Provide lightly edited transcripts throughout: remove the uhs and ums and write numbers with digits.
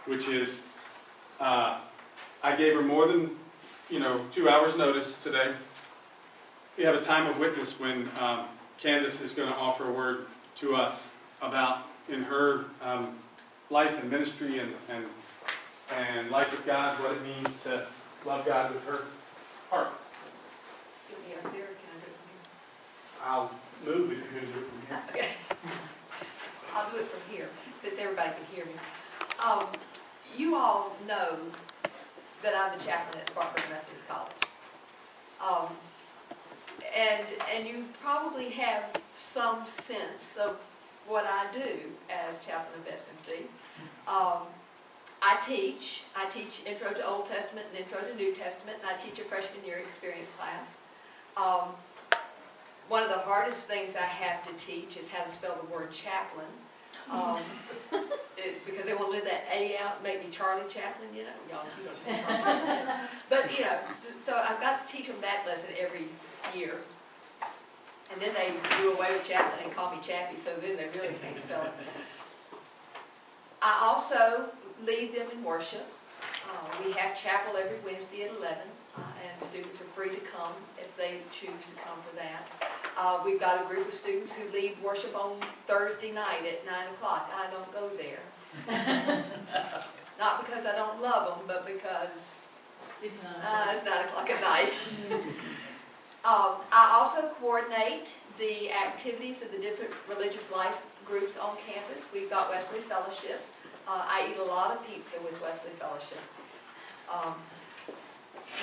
which is I gave her more than 2 hours notice today. We have a time of witness when Candice is going to offer a word to us about in her life and ministry and life with God, what it means to love God with her heart. Give me up there, or can I do it from here? I'll move if you're going to do it from here. Okay. I'll do it from here, since everybody can hear me. You all know that I'm the chaplain at Spartanburg Methodist College. And you probably have some sense of what I do as chaplain of SMC. I teach Intro to Old Testament and Intro to New Testament, and I teach a freshman year experience class. One of the hardest things I have to teach is how to spell the word chaplain. Because they want to leave that A out and make me Charlie Chaplin, you don't know Charlie Chaplin. But, so I've got to teach them that lesson every year. And then they do away with Chaplin and call me Chappie, so then they really can't spell it. I also lead them in worship. We have chapel every Wednesday at 11, and students are free to come if they choose to come for that. We've got a group of students who lead worship on Thursday night at 9 o'clock. I don't go there. Not because I don't love them, but because it's 9 o'clock at night. I also coordinate the activities of the different religious life groups on campus. We've got Wesley Fellowship. I eat a lot of pizza with Wesley Fellowship.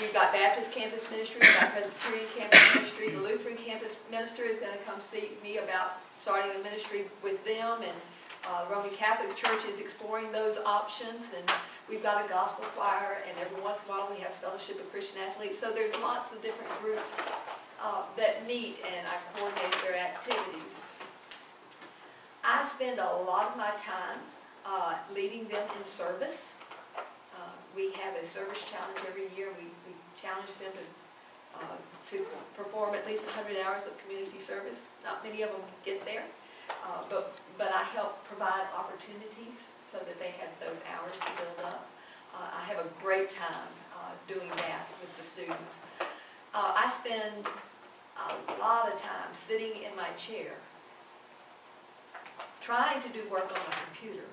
We've got Baptist Campus Ministry, we've got Presbyterian Campus Ministry. The Lutheran Campus Minister is going to come see me about starting a ministry with them, and the Roman Catholic Church is exploring those options, and we've got a gospel choir, and every once in a while we have Fellowship of Christian Athletes. So there's lots of different groups that meet, and I coordinate their activities. I spend a lot of my time leading them in service. We have a service challenge every year. We challenge them to perform at least 100 hours of community service. Not many of them get there, but I help provide opportunities so that they have those hours to build up. I have a great time doing that with the students. I spend a lot of time sitting in my chair trying to do work on my computer,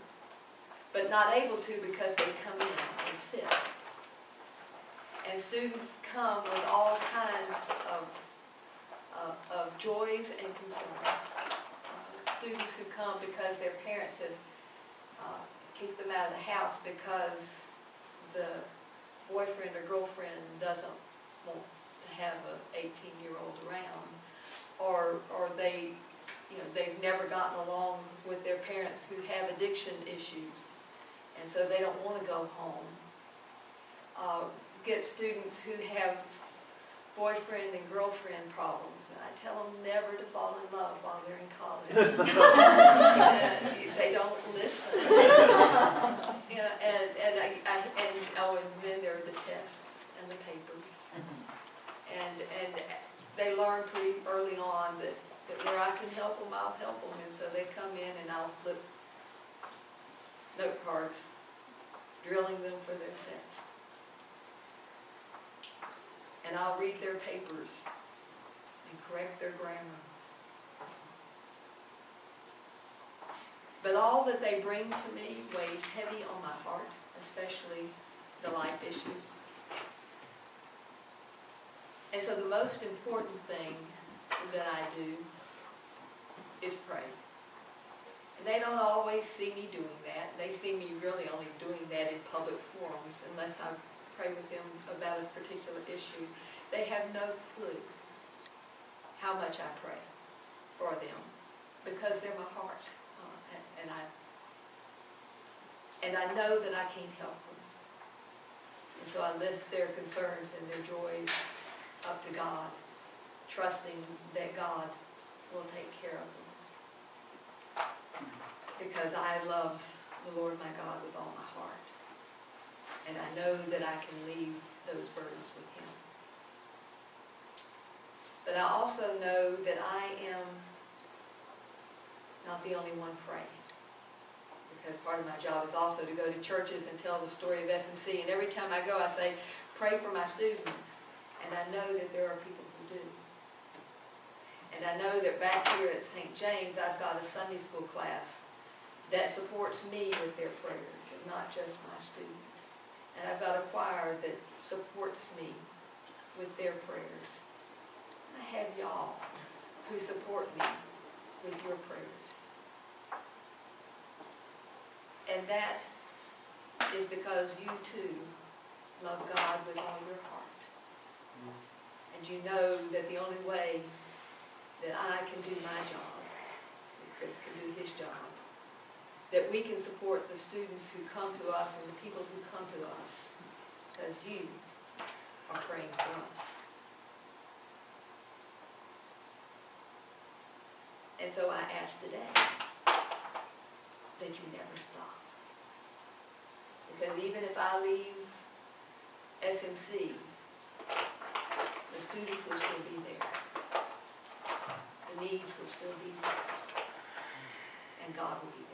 but not able to because they come in and sit. And students come with all kinds of joys and concerns. Students who come because their parents have kicked them out of the house because the boyfriend or girlfriend doesn't want to have an 18-year-old around, or they've never gotten along with their parents who have addiction issues, and so they don't want to go home. Get students who have boyfriend and girlfriend problems, and I tell them never to fall in love while they're in college. They don't listen. And then there are the tests and the papers, and they learn pretty early on that where I can help them, I'll help them, and so they come in and I'll flip note cards, drilling them for their tests. And I'll read their papers and correct their grammar. But all that they bring to me weighs heavy on my heart, especially the life issues. And so the most important thing that I do is pray. And they don't always see me doing that. They see me really only doing that in public forums unless I pray with them about a particular issue. They have no clue how much I pray for them because they're my heart. And I know that I can't help them. And so I lift their concerns and their joys up to God, trusting that God will take care of them. Because I love the Lord my God with all my heart. And I know that I can leave those burdens with Him. But I also know that I am not the only one praying. because part of my job is also to go to churches and tell the story of SMC. And every time I go, I say, pray for my students. And I know that there are people who do. And I know that back here at St. James, I've got a Sunday school class that supports me with their prayers, and not just my students. And I've got a choir that supports me with their prayers. I have y'all who support me with your prayers. And that is because you too love God with all your heart. And you know that the only way that I can do my job, that Chris can do his job, that we can support the students who come to us and the people who come to us, because you are praying for us. And so I ask today that you never stop. Because even if I leave SMC, the students will still be there. The needs will still be there. And God will be